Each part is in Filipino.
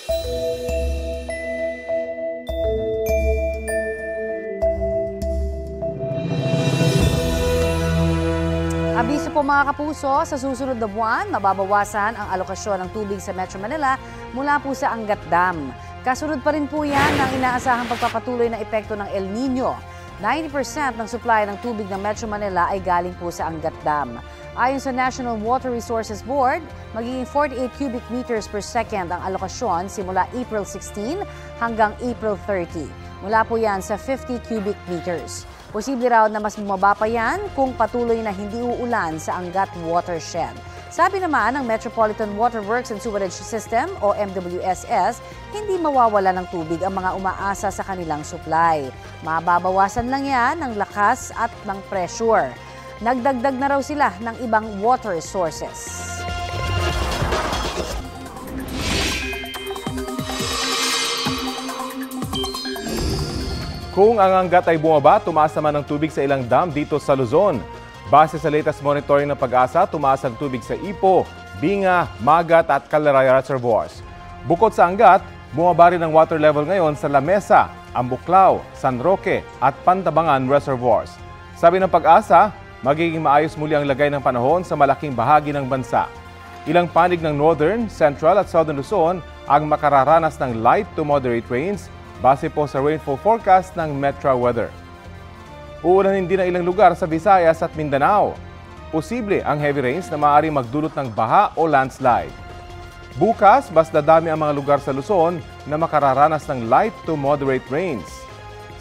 Abiso po mga kapuso, sa susunod na buwan, mababawasan ang alokasyon ng tubig sa Metro Manila mula po sa Angat Dam. Kasunod pa rin po yan ng inaasahang pagpapatuloy na epekto ng El Nino. 90% ng supply ng tubig ng Metro Manila ay galing po sa Angat Dam. Ayon sa National Water Resources Board, magiging 48 cubic meters per second ang alokasyon simula April 16 hanggang April 30. Mula po yan sa 50 cubic meters. Posible raw na mas bumaba pa yan kung patuloy na hindi uulan sa Angat Watershed. Sabi naman ng Metropolitan Water Works and Sewerage System o MWSS, hindi mawawala ng tubig ang mga umaasa sa kanilang supply. Mababawasan lang yan ng lakas at ng pressure. Nagdagdag na raw sila ng ibang water sources. Kung ang Angat ay bumaba, tumaas naman ang tubig sa ilang dam dito sa Luzon. Base sa latest monitoring ng Pag-asa, tumaas ang tubig sa Ipo, Binga, Magat at Calaray reservoirs. Bukod sa Angat, bumaba rin ang water level ngayon sa Lamesa, Ambuclao, San Roque at Pantabangan reservoirs. Sabi ng Pag-asa, magiging maayos muli ang lagay ng panahon sa malaking bahagi ng bansa. Ilang panig ng Northern, Central at Southern Luzon ang makararanas ng light to moderate rains base po sa rainfall forecast ng Metro Weather. Uulanin din ang ilang lugar sa Visayas at Mindanao. Posible ang heavy rains na maaaring magdulot ng baha o landslide. Bukas, mas dadami ang mga lugar sa Luzon na makararanas ng light to moderate rains.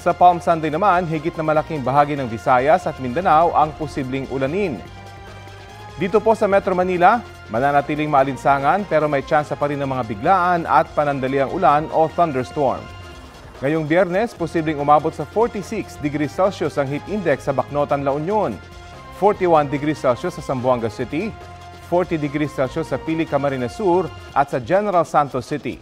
Sa Palm Sunday naman, higit na malaking bahagi ng Visayas at Mindanao ang posibleng ulanin. Dito po sa Metro Manila, mananatiling maalinsangan pero may tsansa pa rin ng mga biglaan at panandaliang ulan o thunderstorm. Ngayong Biyernes, posibleng umabot sa 46 degrees Celsius ang heat index sa Bacnotan, La Union, 41 degrees Celsius sa Zamboanga City, 40 degrees Celsius sa Pili, Camarines Sur at sa General Santos City.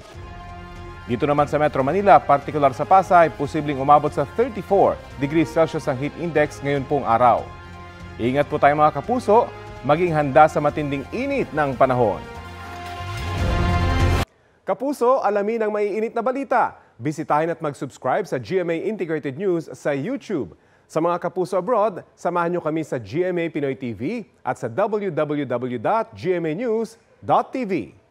Dito naman sa Metro Manila, partikular sa Pasay, posibleng umabot sa 34 degrees Celsius ang heat index ngayon pong araw. Ingat po tayo mga kapuso, maging handa sa matinding init ng panahon. Kapuso, alamin ang maiinit na balita. Bisitahin at mag-subscribe sa GMA Integrated News sa YouTube. Sa mga kapuso abroad, samahan nyo kami sa GMA Pinoy TV at sa www.gmanews.tv.